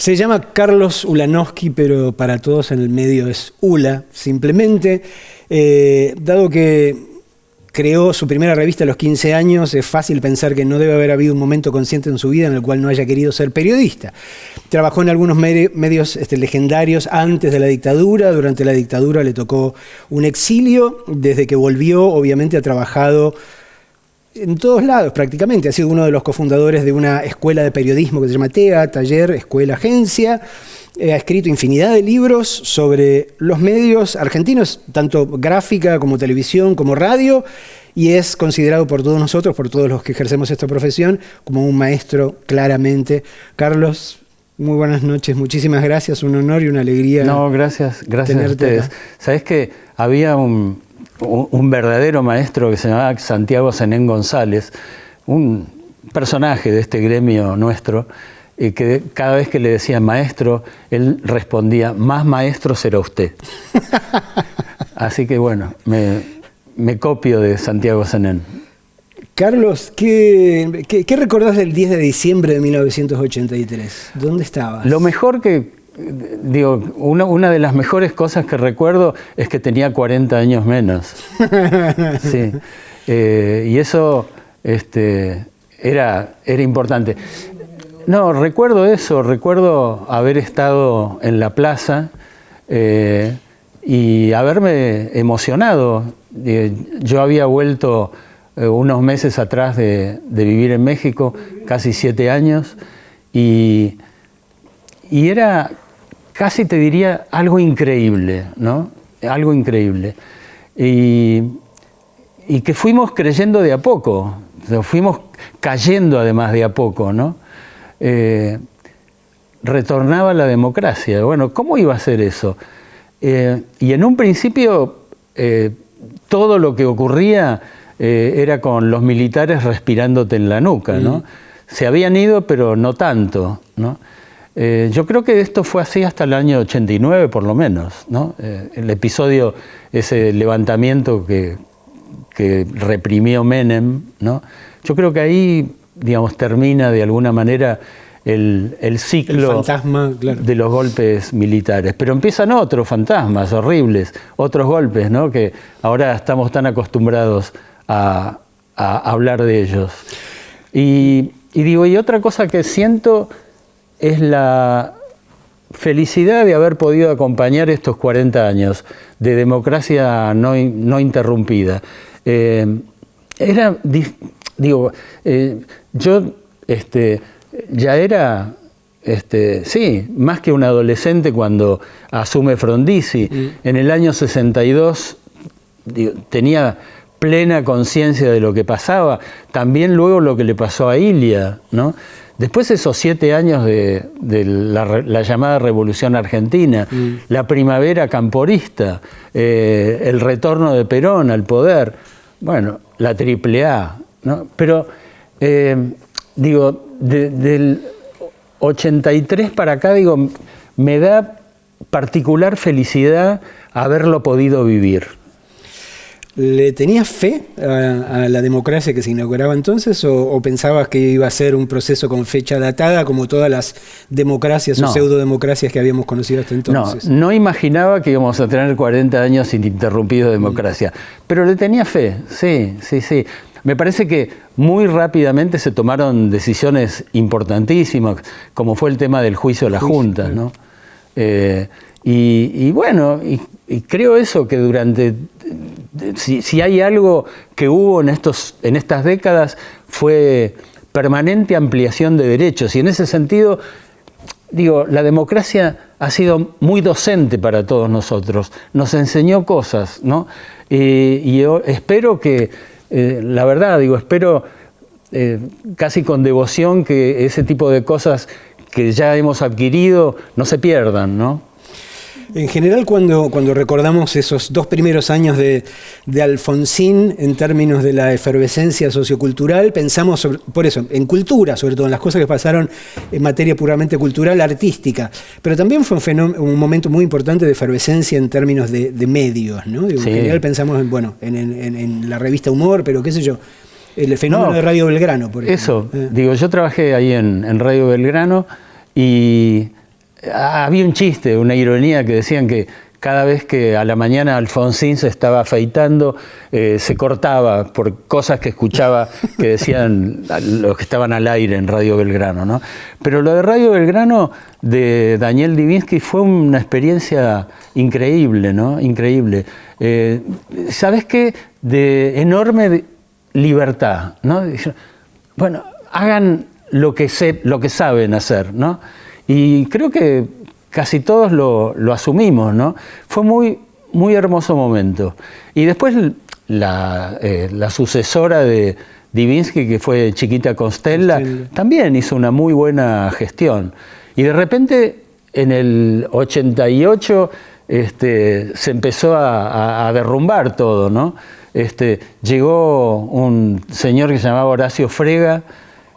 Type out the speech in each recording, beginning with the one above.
Se llama Carlos Ulanowski, pero para todos en el medio es Ula, simplemente. Dado que creó su primera revista a los 15 años, es fácil pensar que no debe haber habido un momento consciente en su vida en el cual no haya querido ser periodista. Trabajó en algunos medios legendarios antes de la dictadura. Durante la dictadura le tocó un exilio. Desde que volvió, obviamente ha trabajado en todos lados prácticamente. Ha sido uno de los cofundadores de una escuela de periodismo que se llama TEA, Taller, Escuela, Agencia. Ha escrito infinidad de libros sobre los medios argentinos, tanto gráfica como televisión, como radio, y es considerado por todos nosotros, por todos los que ejercemos esta profesión, como un maestro, claramente. Carlos, muy buenas noches, muchísimas gracias, un honor y una alegría. No, gracias a ustedes. Acá. Sabés que había un verdadero maestro que se llamaba Santiago Zenén González, un personaje de este gremio nuestro, y que cada vez que le decían maestro, él respondía: más maestro será usted. Así que bueno, me copio de Santiago Zenén. Carlos, ¿qué recordás del 10 de diciembre de 1983? ¿Dónde estabas? Lo mejor una de las mejores cosas que recuerdo es que tenía 40 años menos. Sí. Y eso era importante. No, recuerdo eso, recuerdo haber estado en la plaza y haberme emocionado. Yo había vuelto unos meses atrás de vivir en México, casi 7 años, y era, casi te diría, algo increíble, ¿no? Algo increíble. Y que fuimos creyendo de a poco, fuimos cayendo además de a poco, ¿no? Retornaba la democracia. Bueno, ¿cómo iba a ser eso? Y en un principio todo lo que ocurría era con los militares respirándote en la nuca, ¿no? Se habían ido, pero no tanto, ¿no? Yo creo que esto fue así hasta el año 89, por lo menos, ¿no? El episodio, ese levantamiento que reprimió Menem, ¿no? Yo creo que ahí, digamos, termina de alguna manera el ciclo, el fantasma, claro, de los golpes militares. Pero empiezan otros fantasmas horribles, otros golpes, ¿no? Que ahora estamos tan acostumbrados a hablar de ellos. Y otra cosa que siento es la felicidad de haber podido acompañar estos 40 años de democracia no interrumpida. Yo ya era, sí, más que un adolescente cuando asume Frondizi. En el año 62 tenía plena conciencia de lo que pasaba. También luego lo que le pasó a Ilia, ¿no? Después esos 7 años de la llamada Revolución Argentina, la primavera camporista, el retorno de Perón al poder, bueno, la AAA, ¿no? Pero, del 83 para acá, me da particular felicidad haberlo podido vivir. ¿Le tenías fe a la democracia que se inauguraba entonces o pensabas que iba a ser un proceso con fecha datada como todas las democracias o pseudodemocracias que habíamos conocido hasta entonces? No imaginaba que íbamos a tener 40 años ininterrumpidos de democracia, pero le tenía fe, sí. Me parece que muy rápidamente se tomaron decisiones importantísimas, como fue el tema del juicio de la Junta, ¿no? Y creo eso, que durante... Si hay algo que hubo en estas décadas, fue permanente ampliación de derechos. Y en ese sentido, la democracia ha sido muy docente para todos nosotros. Nos enseñó cosas, ¿no? Y yo espero que, la verdad, espero casi con devoción que ese tipo de cosas que ya hemos adquirido no se pierdan, ¿no? En general, cuando recordamos esos 2 primeros años de Alfonsín en términos de la efervescencia sociocultural, pensamos por eso, en cultura, sobre todo en las cosas que pasaron en materia puramente cultural, artística. Pero también fue un momento muy importante de efervescencia en términos de medios, ¿no? En general pensamos en la revista Humor, pero qué sé yo, el fenómeno de Radio Belgrano, por ejemplo. Eso, yo trabajé ahí en Radio Belgrano y había un chiste, una ironía que decían que cada vez que a la mañana Alfonsín se estaba afeitando, se cortaba por cosas que escuchaba que decían los que estaban al aire en Radio Belgrano, ¿no? Pero lo de Radio Belgrano de Daniel Divinsky fue una experiencia increíble, ¿no? Increíble. ¿Sabes qué? De enorme libertad, ¿no? Bueno, hagan lo que saben hacer, ¿no? Y creo que casi todos lo asumimos, ¿no? Fue muy, muy hermoso momento. Y después la sucesora de Divinsky, que fue Chiquita Constella, también hizo una muy buena gestión. Y de repente, en el 88, se empezó a derrumbar todo, ¿no? Llegó un señor que se llamaba Horacio Frega,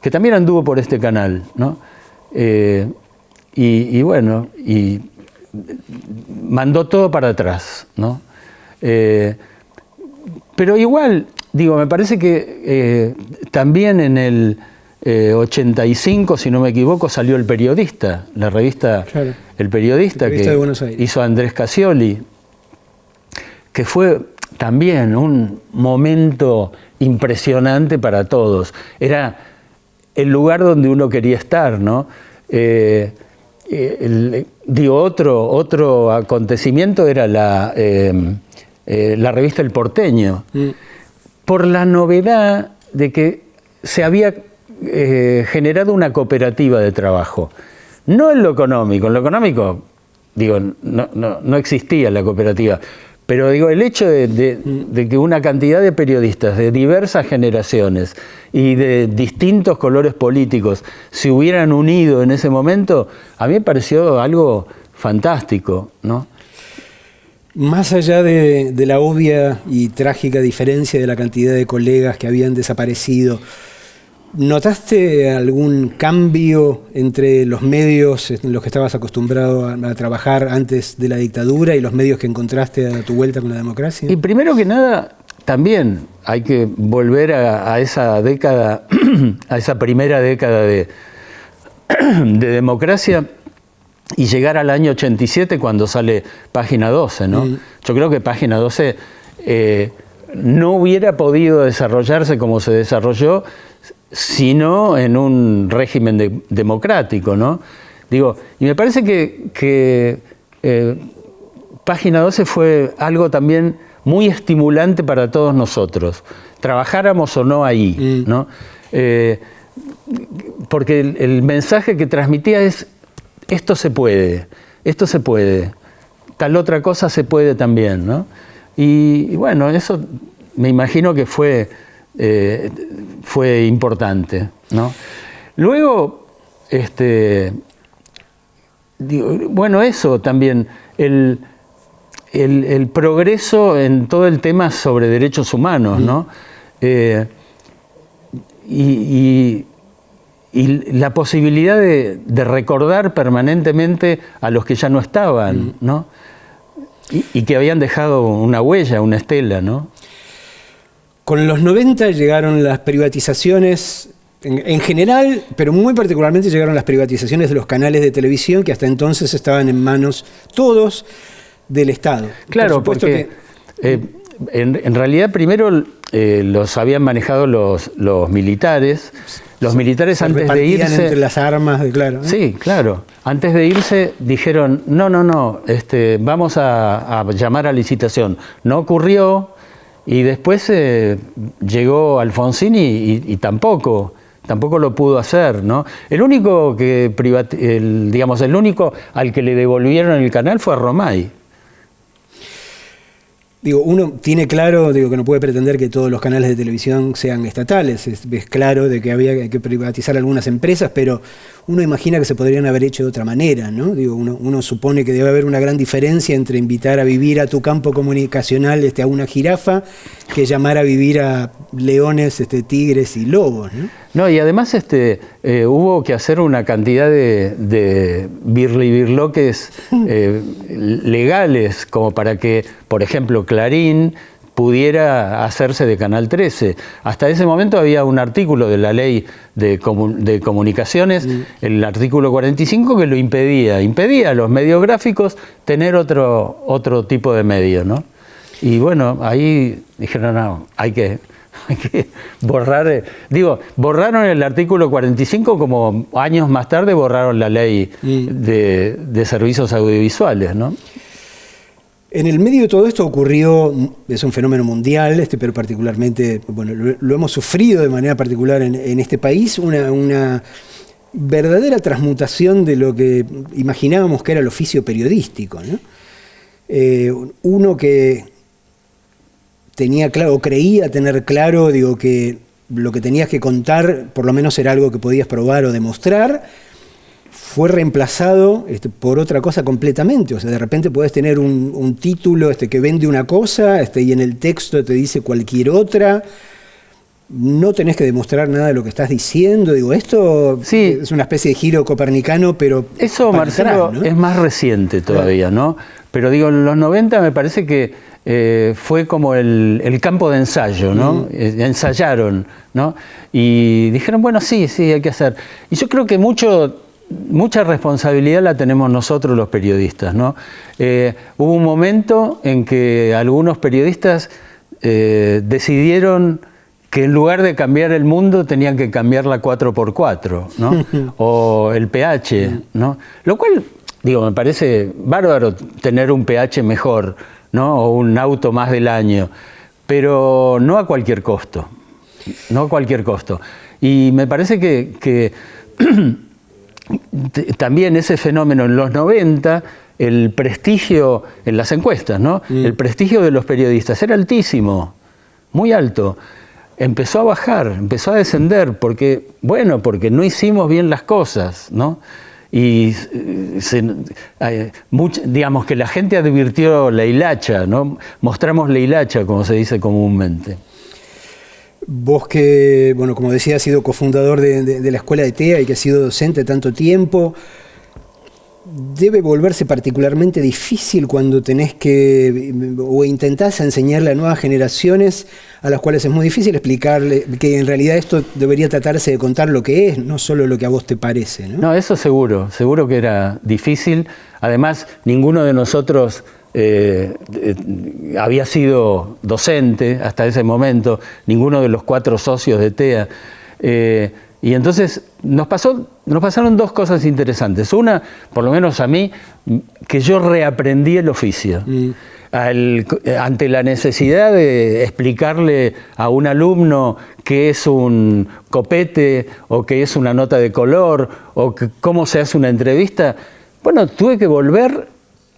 que también anduvo por este canal, ¿no? Y bueno, y mandó todo para atrás, ¿no? Pero igual, digo, me parece que también en el 85, si no me equivoco, salió El Periodista, la revista claro. El Periodista, que de Buenos Aires. Hizo Andrés Casioli, que fue también un momento impresionante para todos. Era el lugar donde uno quería estar, ¿no? Otro acontecimiento era la revista El Porteño, por la novedad de que se había generado una cooperativa de trabajo. No en lo económico, digo, no existía la cooperativa, pero digo, el hecho de que una cantidad de periodistas de diversas generaciones y de distintos colores políticos se hubieran unido en ese momento, a mí me pareció algo fantástico, ¿no? Más allá de la obvia y trágica diferencia de la cantidad de colegas que habían desaparecido, ¿notaste algún cambio entre los medios en los que estabas acostumbrado a trabajar antes de la dictadura y los medios que encontraste a tu vuelta con la democracia? Y primero que nada, también hay que volver a esa década, a esa primera década de democracia y llegar al año 87 cuando sale Página 12, ¿no? Yo creo que Página 12 no hubiera podido desarrollarse como se desarrolló sino en un régimen democrático, ¿no? Digo, y me parece que Página 12 fue algo también muy estimulante para todos nosotros, trabajáramos o no ahí, ¿no? Porque el mensaje que transmitía es: esto se puede, tal otra cosa se puede también, ¿no? Y bueno, eso me imagino que fue importante, ¿no? Luego, bueno, eso también, el progreso en todo el tema sobre derechos humanos, ¿no? Y la posibilidad de recordar permanentemente a los que ya no estaban, ¿no? Y que habían dejado una huella, una estela, ¿no? Con los 90 llegaron las privatizaciones en general, pero muy particularmente llegaron las privatizaciones de los canales de televisión que hasta entonces estaban en manos todos del Estado. Claro, porque en realidad primero los habían manejado los militares. Los militares antes de irse entre las armas, claro, ¿no? Sí, claro. Antes de irse dijeron, no, vamos a llamar a licitación. No ocurrió. Y después llegó Alfonsín y tampoco lo pudo hacer, ¿no? El único el único al que le devolvieron el canal fue a Romay. Digo, uno tiene claro, que no puede pretender que todos los canales de televisión sean estatales. Es claro de que había que privatizar algunas empresas, pero uno imagina que se podrían haber hecho de otra manera, ¿no? Digo, uno supone que debe haber una gran diferencia entre invitar a vivir a tu campo comunicacional a una jirafa que llamar a vivir a leones, tigres y lobos, ¿no? No, y además hubo que hacer una cantidad de birloques legales como para que, por ejemplo, Clarín pudiera hacerse de Canal 13. Hasta ese momento había un artículo de la ley de comunicaciones, el artículo 45, que lo impedía a los medios gráficos tener otro tipo de medio, ¿no? Y bueno, ahí dijeron, no, hay que borrar, borraron el artículo 45, como años más tarde borraron la ley de servicios audiovisuales, ¿no? En el medio de todo esto ocurrió, es un fenómeno mundial, pero particularmente, bueno, lo hemos sufrido de manera particular en este país, una verdadera transmutación de lo que imaginábamos que era el oficio periodístico, ¿no? Uno que tenía claro, o creía tener claro, que lo que tenías que contar por lo menos era algo que podías probar o demostrar, fue reemplazado por otra cosa completamente. O sea, de repente podés tener un título que vende una cosa y en el texto te dice cualquier otra. No tenés que demostrar nada de lo que estás diciendo. Esto sí, es una especie de giro copernicano, pero eso, Marcelo, atrás, ¿no? Es más reciente todavía, ¿no? Pero en los 90 me parece que fue como el campo de ensayo, ¿no? Ensayaron, ¿no? Y dijeron, bueno, sí, hay que hacer. Y yo creo que mucha responsabilidad la tenemos nosotros los periodistas, ¿no? Hubo un momento en que algunos periodistas decidieron que en lugar de cambiar el mundo tenían que cambiar la 4x4, ¿no? O el pH, ¿no? Lo cual, me parece bárbaro tener un pH mejor, ¿no? O un auto más del año, pero no a cualquier costo, no a cualquier costo. Y me parece que también ese fenómeno en los 90, el prestigio en las encuestas, ¿no? El prestigio de los periodistas era altísimo, muy alto. Empezó a bajar, empezó a descender, porque no hicimos bien las cosas, ¿no? Y digamos que la gente advirtió la hilacha, ¿no? Mostramos la hilacha, como se dice comúnmente. Vos que, como decía, has sido cofundador de la Escuela de TEA y que has sido docente tanto tiempo, debe volverse particularmente difícil cuando tenés o intentás enseñarle a nuevas generaciones a las cuales es muy difícil explicarle que en realidad esto debería tratarse de contar lo que es, no solo lo que a vos te parece, ¿no? No, eso seguro que era difícil. Además, ninguno de nosotros había sido docente hasta ese momento, ninguno de los 4 socios de TEA. Y entonces nos pasaron 2 cosas interesantes. Una, por lo menos a mí, que yo reaprendí el oficio. Ante la necesidad de explicarle a un alumno qué es un copete o qué es una nota de color o cómo se hace una entrevista, tuve que volver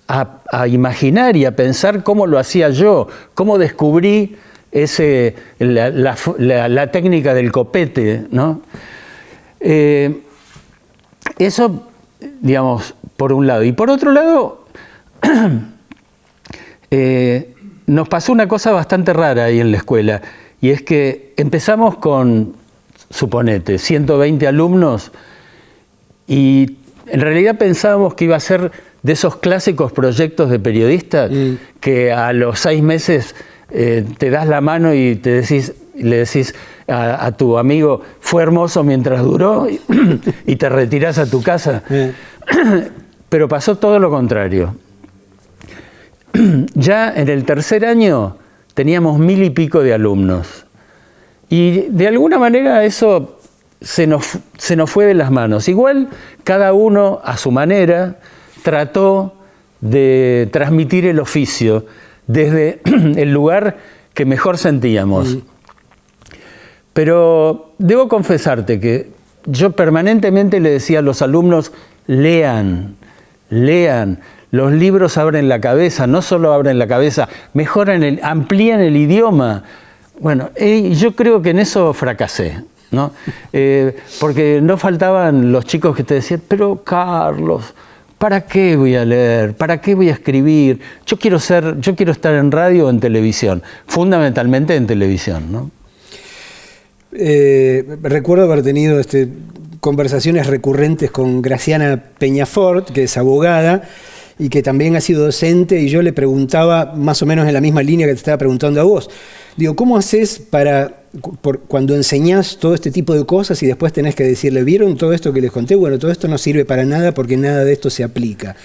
a imaginar y a pensar cómo lo hacía yo, cómo descubrí la técnica del copete, ¿no? Eso, por un lado. Y por otro lado, nos pasó una cosa bastante rara ahí en la escuela, y es que empezamos con, suponete, 120 alumnos, y en realidad pensábamos que iba a ser de esos clásicos proyectos de periodistas que a los 6 meses te das la mano y le decís a tu amigo, fue hermoso mientras duró, y te retirás a tu casa. Pero pasó todo lo contrario. Ya en el tercer año teníamos 1000 y pico de alumnos. Y de alguna manera eso se nos fue de las manos. Igual cada uno a su manera trató de transmitir el oficio desde el lugar que mejor sentíamos. Pero debo confesarte que yo permanentemente le decía a los alumnos, lean. Los libros abren la cabeza, no solo abren la cabeza, amplían el idioma. Yo creo que en eso fracasé, ¿no? Porque no faltaban los chicos que te decían, pero Carlos, ¿para qué voy a leer? ¿Para qué voy a escribir? Yo quiero estar en radio o en televisión, fundamentalmente en televisión, ¿no? Recuerdo haber tenido conversaciones recurrentes con Graciana Peñafort, que es abogada, y que también ha sido docente, y yo le preguntaba más o menos en la misma línea que te estaba preguntando a vos. Digo, ¿cómo haces cuando enseñás todo este tipo de cosas y después tenés que decirle, ¿vieron todo esto que les conté? Bueno, todo esto no sirve para nada porque nada de esto se aplica.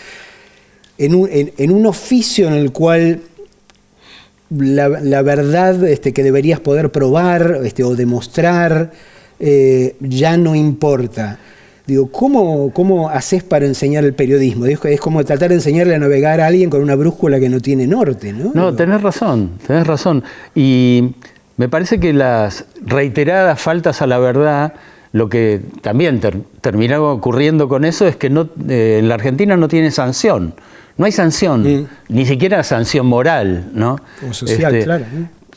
En un oficio en el cual la verdad que deberías poder probar o demostrar ya no importa. Digo, ¿cómo haces para enseñar el periodismo? Es como tratar de enseñarle a navegar a alguien con una brújula que no tiene norte, ¿no? No, tenés razón. Y me parece que las reiteradas faltas a la verdad, lo que también terminaba ocurriendo con eso es que en la Argentina no tiene sanción. No hay sanción, ni siquiera sanción moral, ¿no? O social, claro.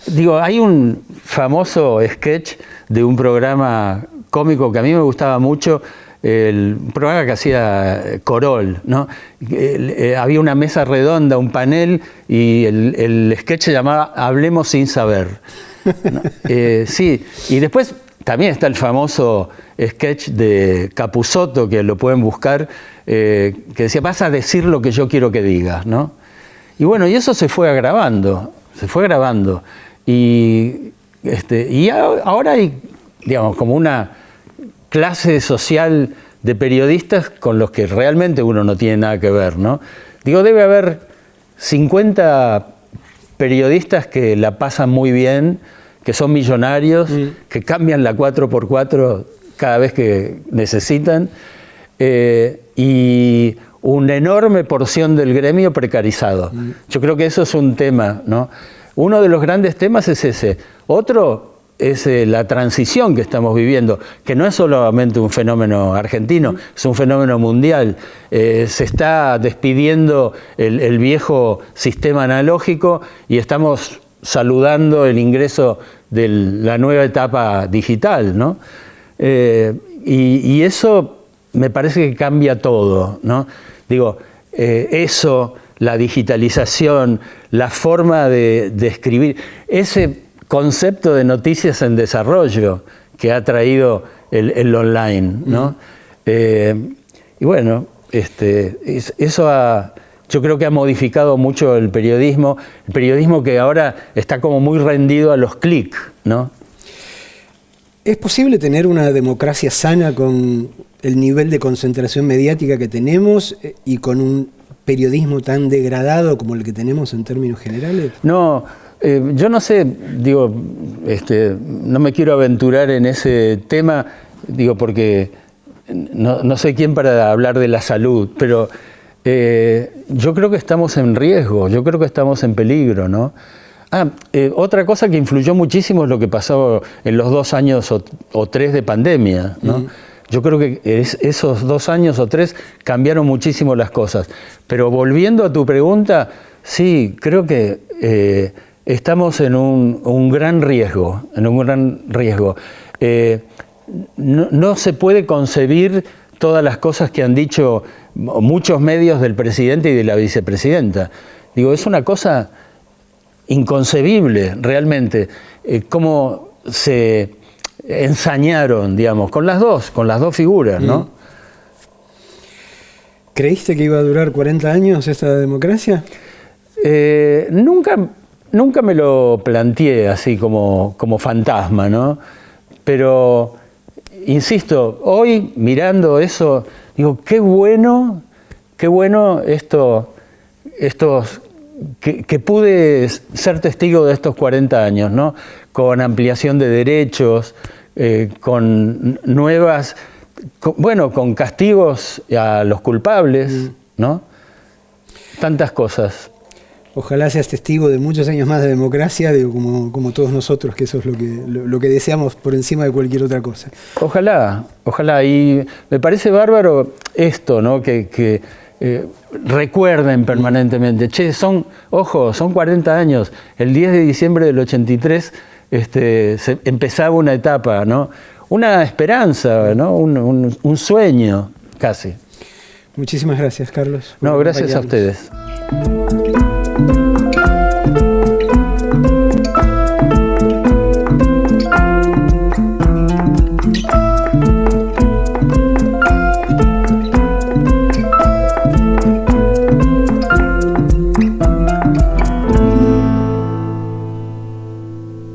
Digo, hay un famoso sketch de un programa cómico que a mí me gustaba mucho, el programa que hacía Corol, ¿no? Había una mesa redonda, un panel, y el sketch se llamaba Hablemos sin saber, ¿no? Sí, y después también está el famoso sketch de Capusotto, que lo pueden buscar, que decía, vas a decir lo que yo quiero que digas, ¿no? Y bueno, y eso se fue agravando. Y ahora hay, digamos, como una clase social de periodistas con los que realmente uno no tiene nada que ver, ¿no? Digo, debe haber 50 periodistas que la pasan muy bien, que son millonarios, que cambian la 4x4 cada vez que necesitan, y una enorme porción del gremio precarizado. Yo creo que eso es un tema, ¿no? Uno de los grandes temas es ese. Otro es la transición que estamos viviendo, que no es solamente un fenómeno argentino, es un fenómeno mundial. Se está despidiendo el viejo sistema analógico y estamos saludando el ingreso de la nueva etapa digital, ¿no? Y eso me parece que cambia todo, ¿no? Digo, eso, la digitalización, la forma de escribir, ese concepto de noticias en desarrollo que ha traído el online, ¿no? Y bueno, eso yo creo que ha modificado mucho el periodismo que ahora está como muy rendido a los clics, ¿no? ¿Es posible tener una democracia sana con el nivel de concentración mediática que tenemos y con un periodismo tan degradado como el que tenemos en términos generales? No, yo no sé, digo, no me quiero aventurar en ese tema, digo, porque no sé quién para hablar de la salud, pero yo creo que estamos en riesgo, yo creo que estamos en peligro, ¿no? Otra cosa que influyó muchísimo es lo que pasó en los 2 años o 3 de pandemia, ¿no? Yo creo que esos 2 años o 3 cambiaron muchísimo las cosas. Pero volviendo a tu pregunta, sí, creo que estamos en un gran riesgo, No se puede concebir todas las cosas que han dicho muchos medios del presidente y de la vicepresidenta. Digo, es una cosa inconcebible realmente, cómo se ensañaron, digamos, con las dos figuras, ¿no? ¿Creíste que iba a durar 40 años esta democracia? Nunca me lo planteé así como fantasma, ¿no? Pero, insisto, hoy mirando eso, digo, qué bueno que pude ser testigo de estos 40 años, ¿no? Con ampliación de derechos, con nuevas, con castigos a los culpables, ¿no? Tantas cosas. Ojalá seas testigo de muchos años más de democracia, digo, como todos nosotros, que eso es lo que deseamos por encima de cualquier otra cosa. Ojalá. Y me parece bárbaro esto, ¿no? Que recuerden permanentemente. Son 40 años. El 10 de diciembre del 83 se empezaba una etapa, ¿no? Una esperanza, ¿no? Un sueño, casi. Muchísimas gracias, Carlos. No, gracias a ustedes.